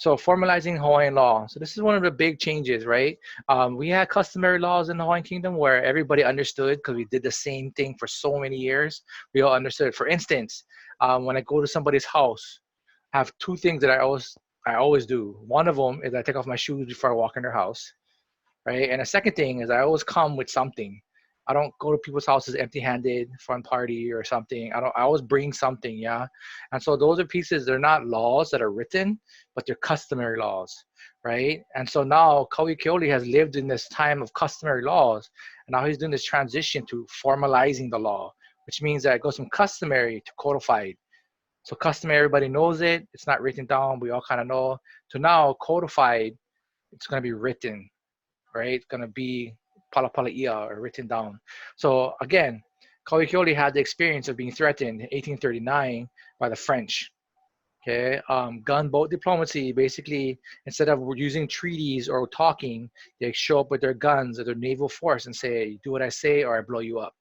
So formalizing Hawaiian law. So this is one of the big changes, right? We had customary laws in the Hawaiian Kingdom where everybody understood because we did the same thing for so many years. We all understood. For instance, when I go to somebody's house, I have two things that I always do. One of them is I take off my shoes before I walk in their house, right? And the second thing is I always come with something. I don't go to people's houses empty-handed, fun party or something. I don't. I always bring something, yeah. And so those are pieces. They're not laws that are written, but they're customary laws, right? And so now Kauai Keoli has lived in this time of customary laws, and now he's doing this transition to formalizing the law, which means that it goes from customary to codified. So customary, everybody knows it. It's not written down. We all kind of know. To now codified, it's going to be written, right? It's gonna be palapalaia or written down. So again, Kauai had the experience of being threatened in 1839 by the French. Okay, gunboat diplomacy. Basically, instead of using treaties or talking, they show up with their guns or their naval force and say, "Do what I say, or I blow you up."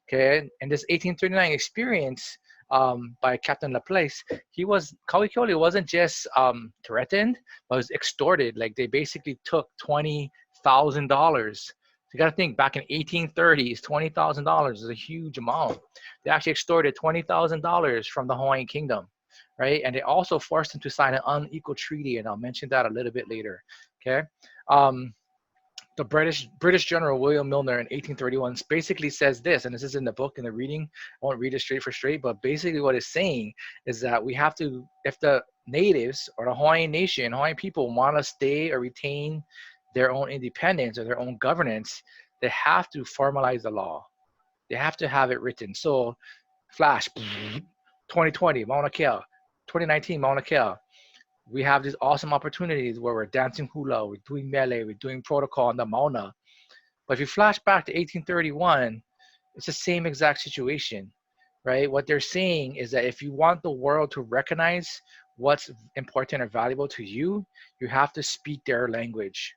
Okay, and this 1839 experience by Captain Laplace, he was Kauai wasn't just threatened, but was extorted. Like they basically took $20,000. You got to think back in 1830s, $20,000 is a huge amount. They actually extorted $20,000 from the Hawaiian Kingdom, right? And they also forced them to sign an unequal treaty, and I'll mention that a little bit later. Okay. Um, the British General William Milner in 1831 basically says this, and this is in the book in the reading. I won't read it straight for straight, but basically what it's saying is that we have to, if the natives or the Hawaiian nation, Hawaiian people want to stay or retain their own independence or their own governance, they have to formalize the law. They have to have it written. So, flash, 2020, Mauna Kea, 2019, Mauna Kea, we have these awesome opportunities where we're dancing hula, we're doing melee, we're doing protocol on the Mauna. But if you flash back to 1831, it's the same exact situation, right? What they're saying is that if you want the world to recognize what's important or valuable to you, you have to speak their language.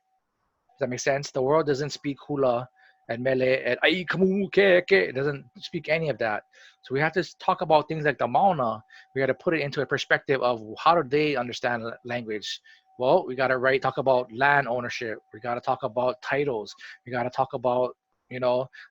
Does that make sense? The world doesn't speak hula and mele and ai kamu ke ke. It doesn't speak any of that. So we have to talk about things like the mauna. We got to put it into a perspective of how do they understand language. Well, we got to talk about land ownership. We got to talk about titles. We got to talk about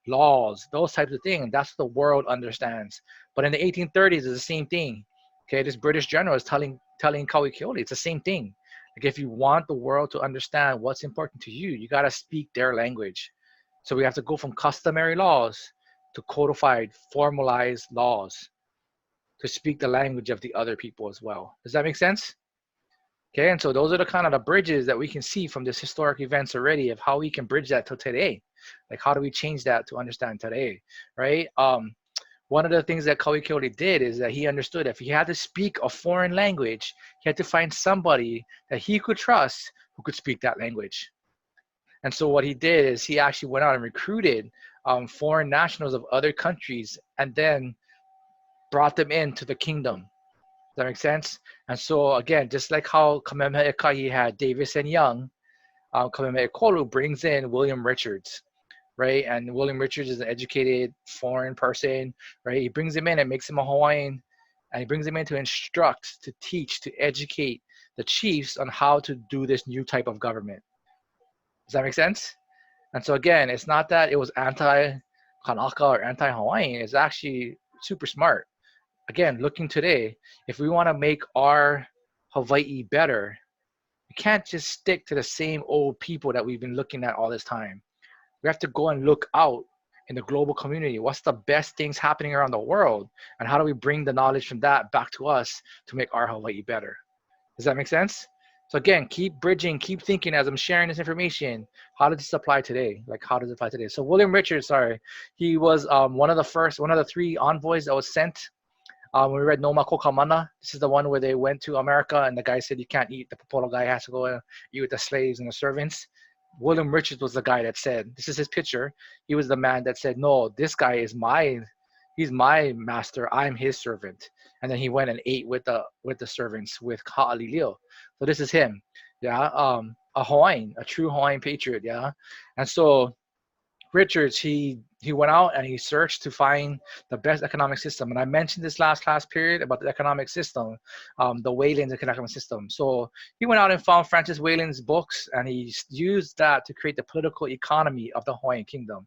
laws, those types of things. That's what the world understands. But in the 1830s, it's the same thing. Okay, this British general is telling Kauai Keoli, it's the same thing. Like if you want the world to understand what's important to you, you got to speak their language. So we have to go from customary laws to codified, formalized laws to speak the language of the other people as well. Does that make sense? Okay, and so those are the kind of the bridges that we can see from this historic events already of how we can bridge that to today. Like how do we change that to understand today, right? One of the things that Kauai Keoli did is that he understood if he had to speak a foreign language, he had to find somebody that he could trust who could speak that language. And so what he did is he actually went out and recruited foreign nationals of other countries and then brought them into the kingdom. Does that make sense? And so again, just like how Kamehameha Kai had Davis and Young, Kamehameha Kolu brings in William Richards, right? And William Richards is an educated foreign person, right? He brings him in and makes him a Hawaiian, and he brings him in to instruct, to teach, to educate the chiefs on how to do this new type of government. Does that make sense? And so again, it's not that it was anti-Kanaka or anti-Hawaiian. It's actually super smart. Again, looking today, if we want to make our Hawaii better, we can't just stick to the same old people that we've been looking at all this time. We have to go and look out in the global community. What's the best things happening around the world? And how do we bring the knowledge from that back to us to make our Hawaii better? Does that make sense? So again, keep bridging, keep thinking as I'm sharing this information. How does this apply today? Like, how does it apply today? So William Richards, he was one of the three envoys that was sent when we read Noma Kokamana. This is the one where they went to America and the guy said, you can't eat. The Popolo guy has to go and eat with the slaves and the servants. William Richards was the guy that said, this is his picture. He was the man that said, no, this guy is he's my master. I'm his servant. And then he went and ate with the servants with Ka'alilio. So this is him. Yeah. A Hawaiian, a true Hawaiian patriot. Yeah. And so Richards, he He went out and he searched to find the best economic system. And I mentioned this last class period about the economic system, the Wayland's economic system. So he went out and found Francis Wayland's books, and he used that to create the political economy of the Hawaiian Kingdom.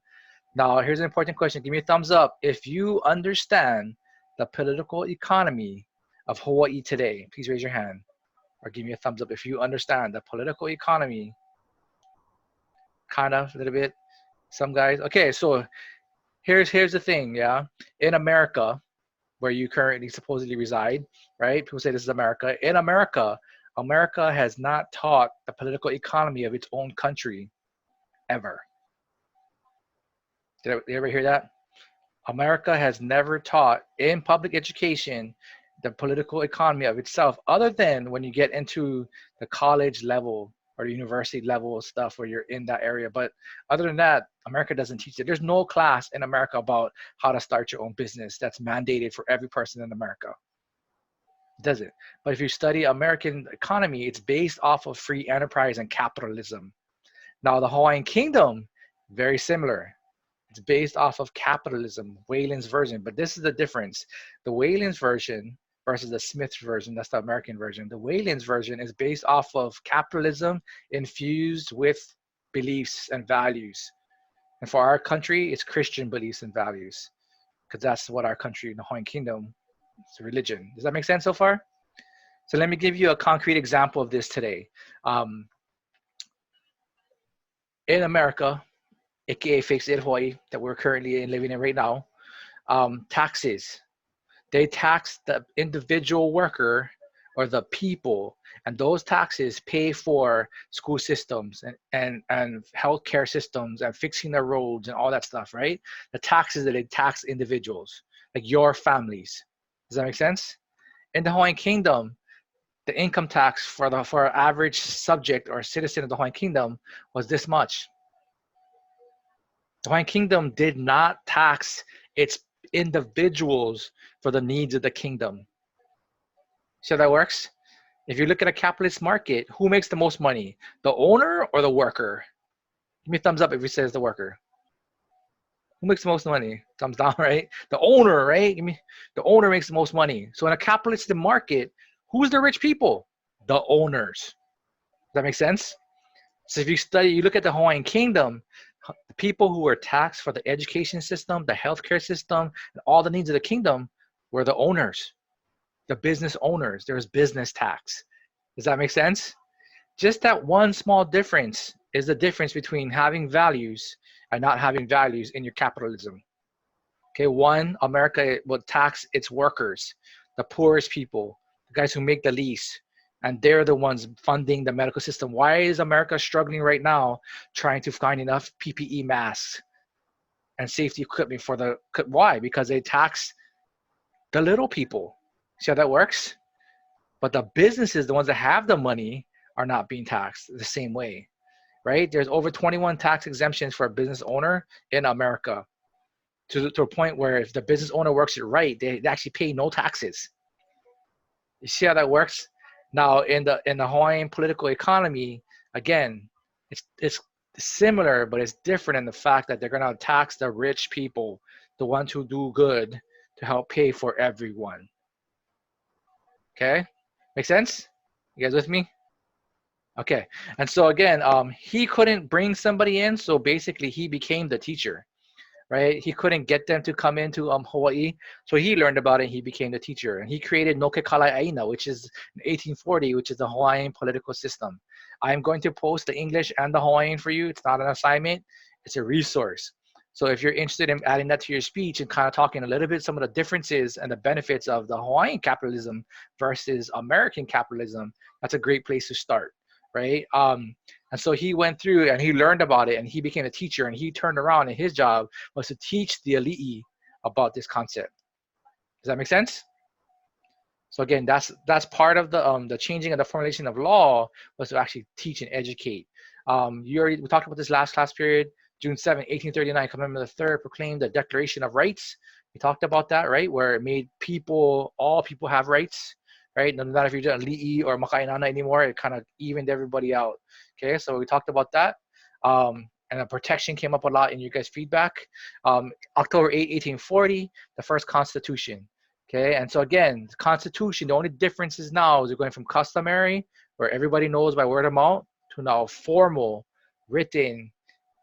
Now, here's an important question. Give me a thumbs up if you understand the political economy of Hawaii today. Please raise your hand, or give me a thumbs up if you understand the political economy, kind of, a little bit. Some guys. Okay, so here's the thing, yeah. In America, where you currently supposedly reside, right? People say this is America. In America, America has not taught the political economy of its own country ever. Did you ever hear that? America has never taught in public education the political economy of itself, other than when you get into the college level or university level stuff where you're in that area. But other than that, America doesn't teach it. There's no class in America about how to start your own business that's mandated for every person in America. It doesn't. But if you study American economy, it's based off of free enterprise and capitalism. Now, the Hawaiian Kingdom, very similar. It's based off of capitalism, Wayland's version. But this is the difference. The Wayland's version versus the Smith's version, that's the American version. The Wayland's version is based off of capitalism infused with beliefs and values. And for our country, it's Christian beliefs and values, because that's what our country, the Hawaiian Kingdom, it's a religion. Does that make sense so far? So let me give you a concrete example of this today. In America, aka fake state of Hawaii, that we're currently living in right now, taxes. They tax the individual worker or the people, and those taxes pay for school systems and healthcare systems and fixing the roads and all that stuff, right? The taxes that they tax individuals, like your families. Does that make sense? In the Hawaiian Kingdom, the income tax for an average subject or citizen of the Hawaiian Kingdom was this much. The Hawaiian Kingdom did not tax its individuals for the needs of the kingdom. See how that works? If you look at a capitalist market, who makes the most money? The owner or the worker? Give me a thumbs up if it says the worker. Who makes the most money? Thumbs down, right? The owner, right? The owner makes the most money. So in a capitalist market, who's the rich people? The owners. Does that make sense? So if you look at the Hawaiian Kingdom, the people who were taxed for the education system, the healthcare system, and all the needs of the kingdom were the owners, the business owners. There was business tax. Does that make sense? Just that one small difference is the difference between having values and not having values in your capitalism. Okay, one, America will tax its workers, the poorest people, the guys who make the least, and they're the ones funding the medical system. Why is America struggling right now trying to find enough PPE masks and safety equipment why? Because they tax the little people. See how that works? But the businesses, the ones that have the money, are not being taxed the same way, right? There's over 21 tax exemptions for a business owner in America, to a point where if the business owner works it right, they actually pay no taxes. You see how that works? Now, in the Hawaiian political economy, again, it's similar, but it's different in the fact that they're going to tax the rich people, the ones who do good, to help pay for everyone. Okay, make sense? You guys with me? Okay, and so again, he couldn't bring somebody in, so basically he became the teacher. Right? He couldn't get them to come into Hawaii, so he learned about it. And he became the teacher, and he created No Ke Kalai Aina, which is in 1840, which is the Hawaiian political system. I am going to post the English and the Hawaiian for you. It's not an assignment; it's a resource. So if you're interested in adding that to your speech and kind of talking a little bit some of the differences and the benefits of the Hawaiian capitalism versus American capitalism, that's a great place to start, right? And so he went through and he learned about it and he became a teacher, and he turned around and his job was to teach the ali'i about this concept. Does that make sense? So again, that's part of the changing of the formulation of law, was to actually teach and educate. We talked about this last class period. June 7, 1839, Commandment of the Third proclaimed the Declaration of Rights. We talked about that, right? Where it made all people have rights, right? No matter if you're doing li'i or makainana anymore, it kind of evened everybody out. Okay, so we talked about that. and the protection came up a lot in your guys' feedback. October 8, 1840, the first constitution. Okay, and so again, the constitution, the only difference is now is we're going from customary, where everybody knows by word of mouth, to now formal, written,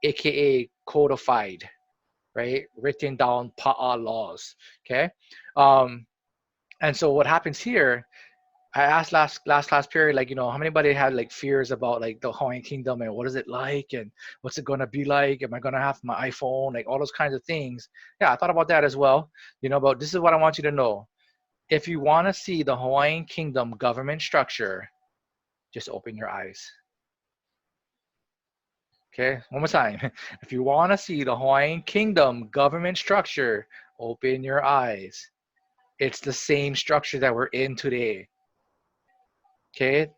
aka codified, right? Written down pa'a laws. Okay, um, and so what happens here, I asked last class period, like, how many anybody had like fears about like the Hawaiian Kingdom and what is it like and what's it gonna be like? Am I gonna have my iPhone? Like all those kinds of things. Yeah, I thought about that as well. But this is what I want you to know. If you want to see the Hawaiian Kingdom government structure, just open your eyes. Okay, one more time. If you want to see the Hawaiian Kingdom government structure, open your eyes. It's the same structure that we're in today. Okay,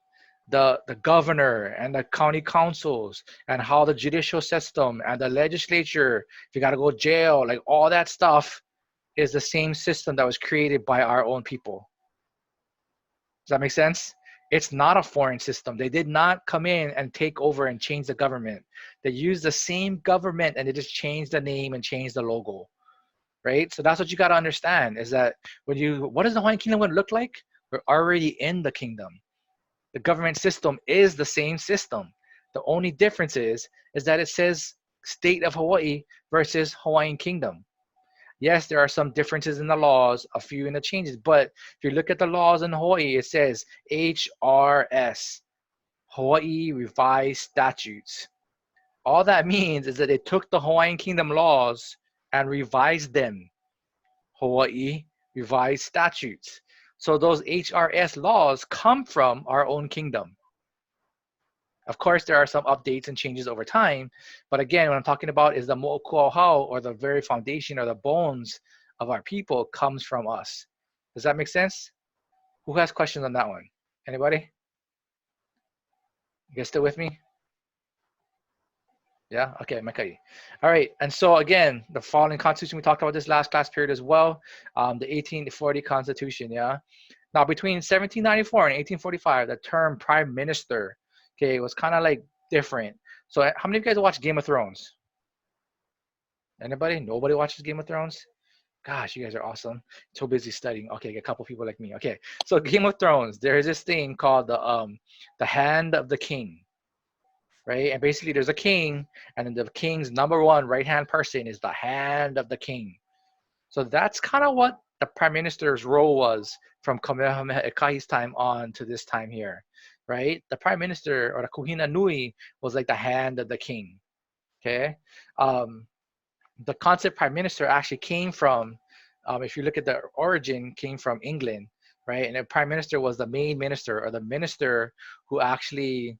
the governor and the county councils and how the judicial system and the legislature, if you got to go jail, like all that stuff is the same system that was created by our own people. Does that make sense? It's not a foreign system. They did not come in and take over and change the government. They used the same government and they just changed the name and changed the logo, right? So that's what you got to understand is that what does the Hawaiian Kingdom going to look like? We're already in the kingdom. The government system is the same system. The only difference is that it says state of Hawaii versus Hawaiian Kingdom. Yes, there are some differences in the laws, a few in the changes, but if you look at the laws in Hawaii, it says HRS, Hawaii Revised Statutes. All that means is that they took the Hawaiian Kingdom laws and revised them. Hawaii Revised Statutes. So those HRS laws come from our own kingdom. Of course, there are some updates and changes over time, but again, what I'm talking about is the mo'okuauhau, or the very foundation or the bones of our people, comes from us. Does that make sense? Who has questions on that one? Anybody? You guys still with me? Yeah? Okay, Makai. All right, and so again, the following constitution, we talked about this last class period as well, the 1840 constitution, yeah? Now, between 1794 and 1845, the term prime minister, okay, was kind of like different. So how many of you guys watch Game of Thrones? Anybody? Nobody watches Game of Thrones? Gosh, you guys are awesome. So busy studying. Okay, a couple people like me. Okay, so Game of Thrones, there is this thing called the Hand of the King, right? And basically, there's a king, and then the king's number one right-hand person is the Hand of the King. So that's kind of what the prime minister's role was from Kamehameha Ikahi's time on to this time here, right? The prime minister, or the Kuhina Nui, was like the hand of the king. Okay, the concept prime minister actually came from, if you look at the origin, came from England, right? And the prime minister was the main minister, or the minister who actually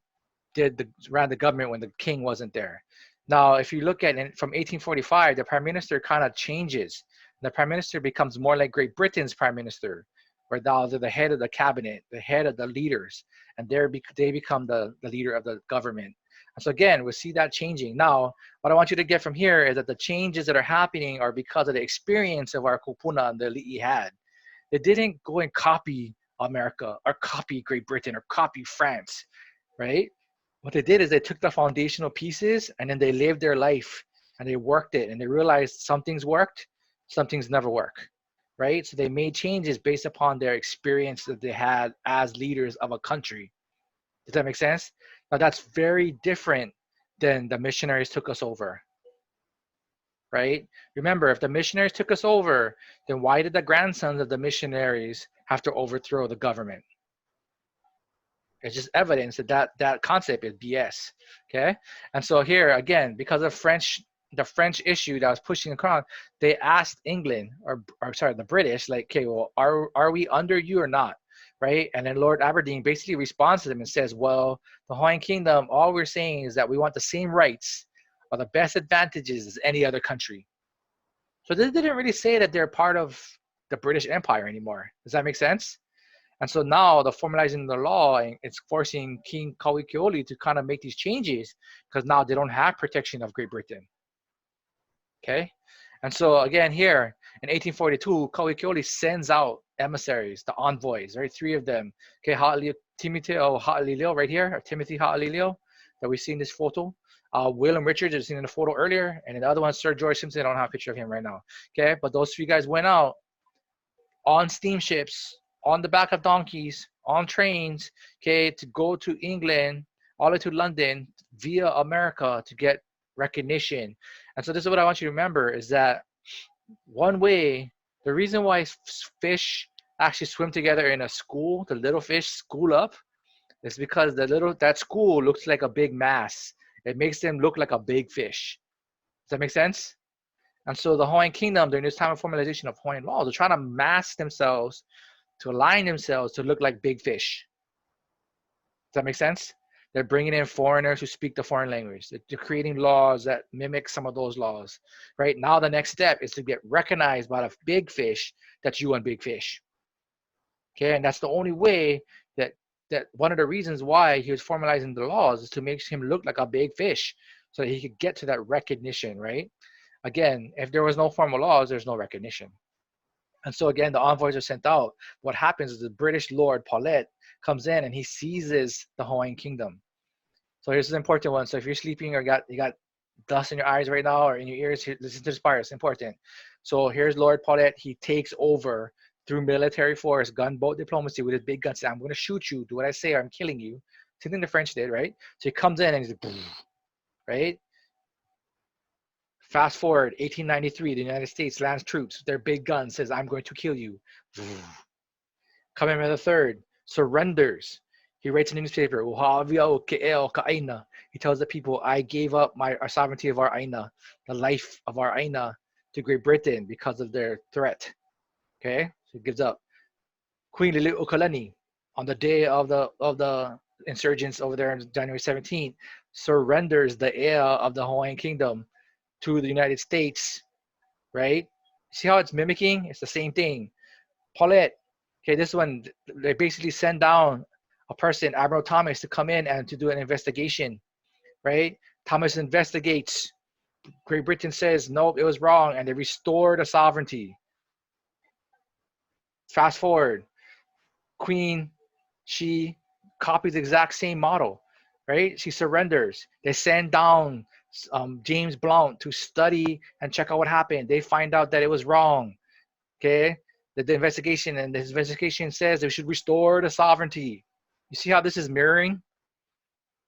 ran the government when the king wasn't there. Now, if you look at it from 1845, the prime minister kind of changes. The prime minister becomes more like Great Britain's prime minister, where now they're the head of the cabinet, the head of the leaders, and they become the leader of the government. And so again, we see that changing. Now, what I want you to get from here is that the changes that are happening are because of the experience of our kupuna and the li'i had. They didn't go and copy America or copy Great Britain or copy France, right? What they did is they took the foundational pieces and then they lived their life and they worked it and they realized some things worked, some things never work, right? So they made changes based upon their experience that they had as leaders of a country. Does that make sense? Now that's very different than the missionaries took us over, right? Remember, if the missionaries took us over, then why did the grandsons of the missionaries have to overthrow the government? It's just evidence that concept is BS. Okay, and so here again, because of the French issue that was pushing across, they asked England, or sorry, the British, like, okay, well, are we under you or not, right? And then Lord Aberdeen basically responds to them and says, well, the Hawaiian Kingdom, all we're saying is that we want the same rights or the best advantages as any other country. So they didn't really say that they're part of the British Empire anymore. Does that make sense? And so now the formalizing the law, it's forcing King Kauikeoli to kind of make these changes because now they don't have protection of Great Britain. Okay? And so again here in 1842, Kauikeoli sends out emissaries, the envoys, right? 3 of them. Okay, Timothy Ha'alilio right here, or Timothy Ha'alilio that we see in this photo. William Richards, as seen in the photo earlier, and then the other one, Sir George Simpson. I don't have a picture of him right now. Okay, but those three guys went out on steamships, on the back of donkeys, on trains, okay, to go to England, all the way to London via America to get recognition. And so this is what I want you to remember is that one way, the reason why fish actually swim together in a school, the little fish school up, is because that school looks like a big mass. It makes them look like a big fish. Does that make sense? And so the Hawaiian Kingdom, during this time of formalization of Hawaiian laws, they're trying to mask themselves to align themselves to look like big fish. Does that make sense? They're bringing in foreigners who speak the foreign language. They're creating laws that mimic some of those laws. Right now, the next step is to get recognized by the big fish that you want big fish. Okay, and that's the only way that one of the reasons why he was formalizing the laws is to make him look like a big fish, so that he could get to that recognition. Right? Again, if there was no formal laws, there's no recognition. And so again, the envoys are sent out. What happens is the British Lord Paulette comes in and he seizes the Hawaiian Kingdom. So here's an important one. So if you're sleeping or you got dust in your eyes right now or in your ears, listen to this part. It's important. So here's Lord Paulette. He takes over through military force, gunboat diplomacy with his big guns. I'm going to shoot you. Do what I say or I'm killing you. Same thing the French did, right? So he comes in and he's like, right? Fast forward, 1893, the United States lands troops. Their big gun says, I'm going to kill you. Kamehameha III surrenders. He writes in the newspaper, he tells the people, I gave up our sovereignty of our aina, the life of our aina, to Great Britain because of their threat. Okay, so he gives up. Queen Liliuokalani, on the day of the insurgents over there on January 17th, surrenders the heir of the Hawaiian Kingdom to the United States, right? See how it's mimicking? It's the same thing. Paulette, okay, this one, they basically send down a person, Admiral Thomas, to come in and to do an investigation, right? Thomas investigates. Great Britain says, nope, it was wrong, and they restore the sovereignty. Fast forward, Queen, she copies the exact same model, right? She surrenders. They send down James Blount to study and check out what happened. They find out that it was wrong. Okay, the investigation and this investigation says they should restore the sovereignty. You see how this is mirroring?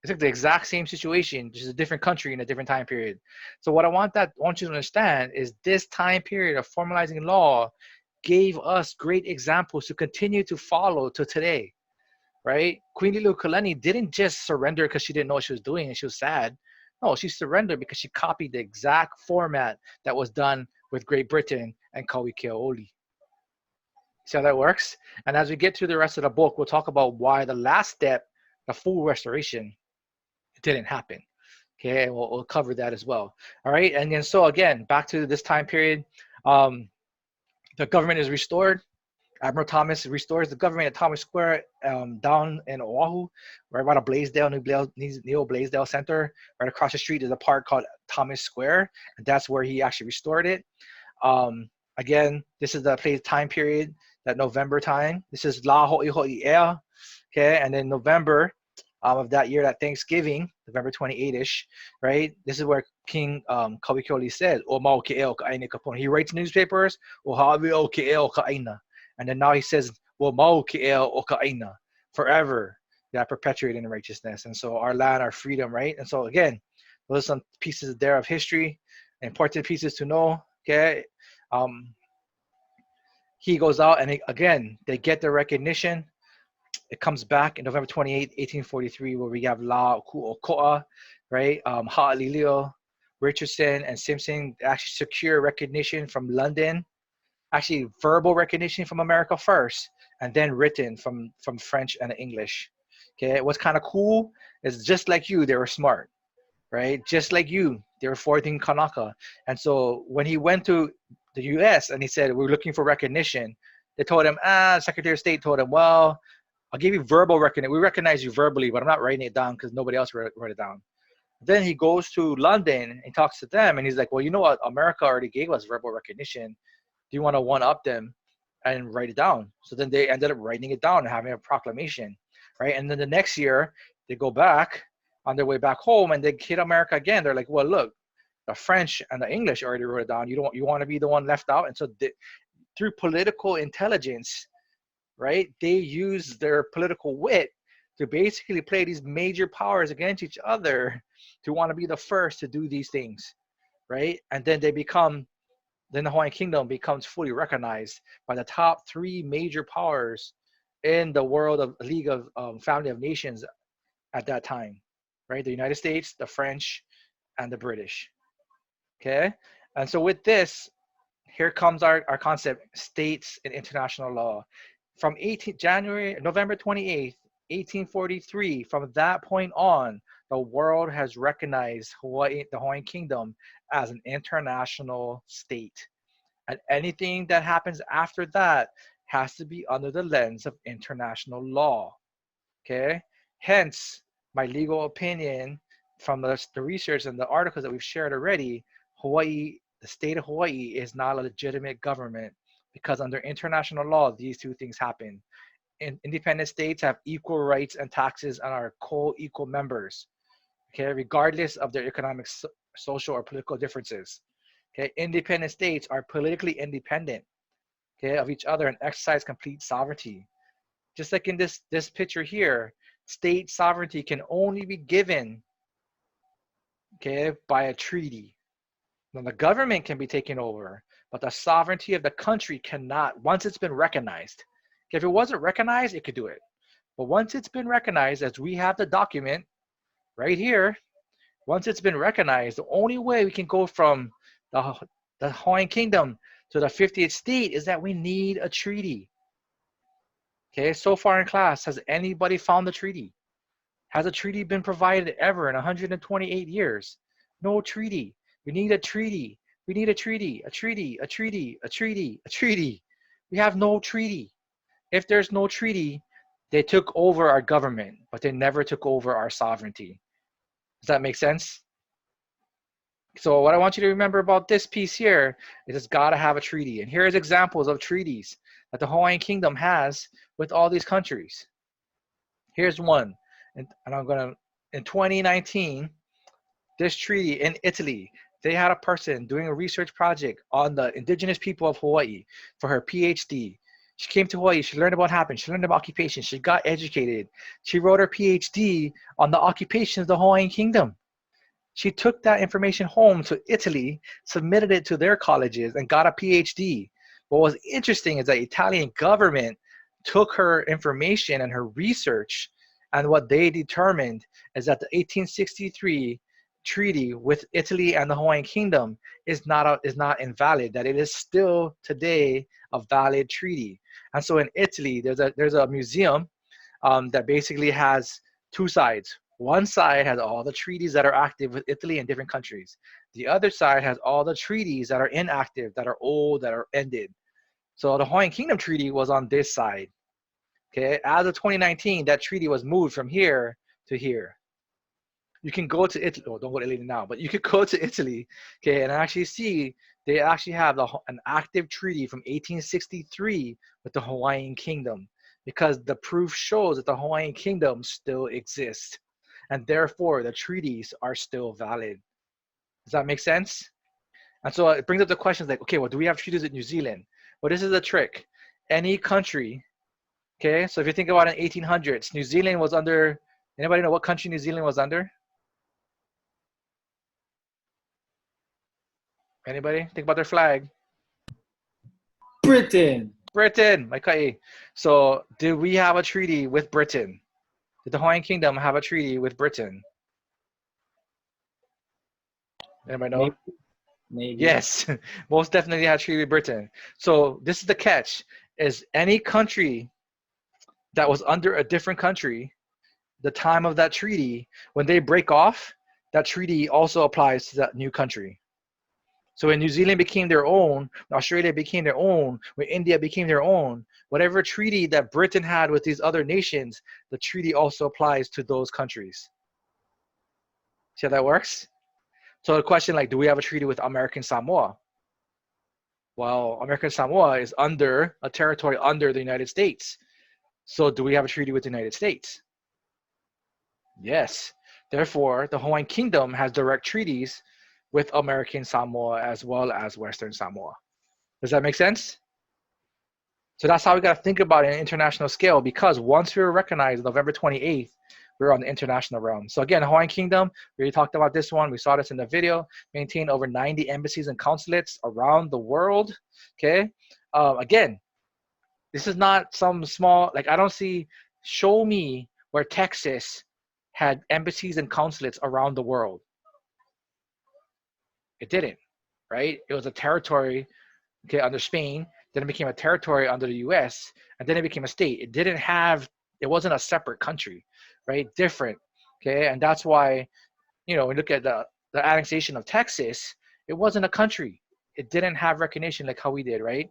It's like the exact same situation, just a different country in a different time period. So what I want you to understand is this time period of formalizing law gave us great examples to continue to follow to today, right? Queen Liliuokalani didn't just surrender because she didn't know what she was doing and she was sad. No, she surrendered because she copied the exact format that was done with Great Britain and Kauikeaoli. See how that works? And as we get through the rest of the book, we'll talk about why the last step, the full restoration, didn't happen. Okay, and we'll cover that as well. All right, and then so again, back to this time period, um, the government is restored. Admiral Thomas restores the government at Thomas Square down in Oahu, right by the Neo Blaisdell Center. Right across the street is a park called Thomas Square, and that's where he actually restored it. Again, this is the time period, that November time. This is La Ho'iho'i Ea, okay? And then November of that year, that Thanksgiving, November 28-ish, right? This is where King Kauikeaoli says, O mau ke eo ka aina kapona. He writes newspapers, O hawi o ke eo ka aina. And then now he says, O mau ke eo o ka aina. Forever, yeah, perpetuating in righteousness. And so our land, our freedom, right? And so again, those are some pieces there of history, important pieces to know, okay? He goes out and again, they get the recognition. It comes back in November 28, 1843, where we have La Ku'oko'a, right? Ha'alilio, Richardson, and Simpson actually secure recognition from London, actually verbal recognition from America first, and then written from French and English. Okay, what's kind of cool is just like you, they were smart, right? Just like you, they were forwarding Kanaka. And so when he went to the U.S. and he said, we're looking for recognition, they told him, Secretary of State told him, well, I'll give you verbal recognition. We recognize you verbally, but I'm not writing it down because nobody else wrote it down. Then he goes to London and talks to them, and he's like, well, you know what? America already gave us verbal recognition. Do you want to one-up them and write it down? So then they ended up writing it down and having a proclamation, right? And then the next year, they go back on their way back home, and they hit America again. They're like, well, look, the French and the English already wrote it down. You want to be the one left out, and so through political intelligence, right? They use their political wit to basically play these major powers against each other to want to be the first to do these things, right? And then then the Hawaiian Kingdom becomes fully recognized by the top three major powers in the world of League of Family of Nations at that time, right? The United States, the French, and the British. Okay, and so with this, here comes our concept: states and international law. From November 28th, 1843, from that point on, the world has recognized Hawaii, the Hawaiian Kingdom, as an international state. And anything that happens after that has to be under the lens of international law. Okay? Hence, my legal opinion from the research and the articles that we've shared already, Hawaii, the state of Hawaii is not a legitimate government because under international law, these two things happen. Independent states have equal rights and taxes and are co-equal members, okay, regardless of their economic, social, or political differences. Okay, independent states are politically independent, okay, of each other and exercise complete sovereignty. Just like in this picture here, state sovereignty can only be given, okay, by a treaty. Now the government can be taken over, but the sovereignty of the country cannot once it's been recognized. Okay, if it wasn't recognized, it could do it. But once it's been recognized, as we have the document right here, once it's been recognized, the only way we can go from the Hawaiian Kingdom to the 50th state is that we need a treaty. Okay, so far in class, has anybody found the treaty? Has a treaty been provided ever in 128 years? No treaty. We need a treaty. We need a treaty, a treaty, a treaty, a treaty, a treaty. We have no treaty. If there's no treaty, they took over our government, but they never took over our sovereignty. Does that make sense? So what I want you to remember about this piece here is it's got to have a treaty. And here's examples of treaties that the Hawaiian Kingdom has with all these countries. Here's one. And I'm going to, in 2019, this treaty in Italy, they had a person doing a research project on the indigenous people of Hawaii for her PhD. She came to Hawaii, she learned about what happened, she learned about occupation, she got educated. She wrote her PhD on the occupation of the Hawaiian Kingdom. She took that information home to Italy, submitted it to their colleges, and got a PhD. What was interesting is the Italian government took her information and her research, and what they determined is that the 1863 treaty with Italy and the Hawaiian Kingdom is not invalid, that it is still today a valid treaty. And so in Italy, there's a museum that basically has two sides. One side has all the treaties that are active with Italy and different countries. The other side has all the treaties that are inactive, that are old, that are ended. So the Hawaiian Kingdom Treaty was on this side. Okay, as of 2019, that treaty was moved from here to here. You can go to Italy. Oh, don't go to Italy now, but you could go to Italy, okay, and actually see they actually have an active treaty from 1863 with the Hawaiian Kingdom, because the proof shows that the Hawaiian Kingdom still exists, and therefore the treaties are still valid. Does that make sense? And so it brings up the questions like, okay, well, do we have treaties with New Zealand? Well, this is a trick. Any country, okay, so if you think about it in 1800s, New Zealand was under, anybody know what country New Zealand was under? Anybody? Think about their flag. Britain. Britain, my kai. So did we have a treaty with Britain? Did the Hawaiian Kingdom have a treaty with Britain? Anybody know? Maybe. Yes, most definitely had a treaty with Britain. So this is the catch, is any country that was under a different country, the time of that treaty, when they break off, that treaty also applies to that new country. So when New Zealand became their own, when Australia became their own, when India became their own, whatever treaty that Britain had with these other nations, the treaty also applies to those countries. See how that works? So the question, like, do we have a treaty with American Samoa? Well, American Samoa is under a territory under the United States. So do we have a treaty with the United States? Yes. Therefore, the Hawaiian Kingdom has direct treaties with American Samoa as well as Western Samoa. Does that make sense? So that's how we got to think about it in an international scale, because once we were recognized November 28th, we were on the international realm. So again, Hawaiian Kingdom, we already talked about this one. We saw this in the video. Maintain over 90 embassies and consulates around the world. Okay. Again, this is not some small, like I don't see, show me where Texas had embassies and consulates around the world. It didn't, right? It was a territory, okay, under Spain. Then it became a territory under the U.S. and then it became a state. It didn't have, it wasn't a separate country, right? Different, okay, and that's why we look at the annexation of Texas. It wasn't a country. It didn't have recognition like how we did, right?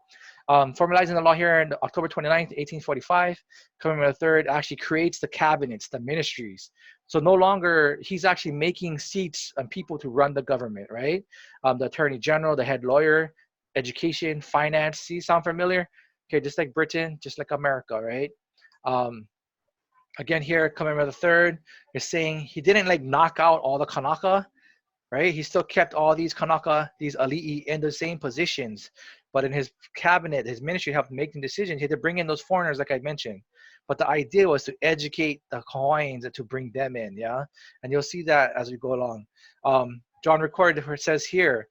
Formalizing the law here on October 29th, 1845, coming the third actually creates the cabinets, the ministries. So no longer he's actually making seats and people to run the government, right? The attorney general, the head lawyer, education, finance. See, sound familiar? Okay, just like Britain, just like America, right? Um, Again, here coming the third is saying he didn't like knock out all the Kanaka, right? He still kept all these Kanaka, these ali'i in the same positions, but in his cabinet, his ministry helped making decisions. He had to bring in those foreigners, like I mentioned. But the idea was to educate the Hawaiians and to bring them in, yeah. And you'll see that as we go along. John recorded where it says here,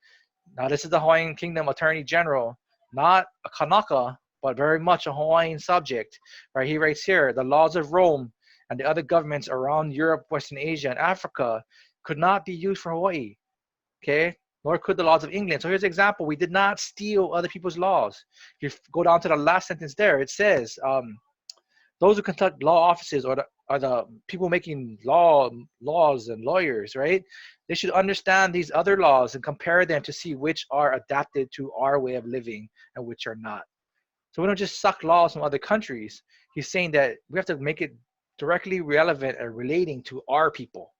now, this is the Hawaiian Kingdom Attorney General, not a Kanaka, but very much a Hawaiian subject. Right? He writes here, the laws of Rome and the other governments around Europe, Western Asia, and Africa could not be used for Hawaii. Okay? Nor could the laws of England. So here's an example. We did not steal other people's laws. If you go down to the last sentence there, it says, those who conduct law offices are the people making laws and lawyers, right? They should understand these other laws and compare them to see which are adapted to our way of living and which are not. So we don't just suck laws from other countries. He's saying that we have to make it directly relevant and relating to our people.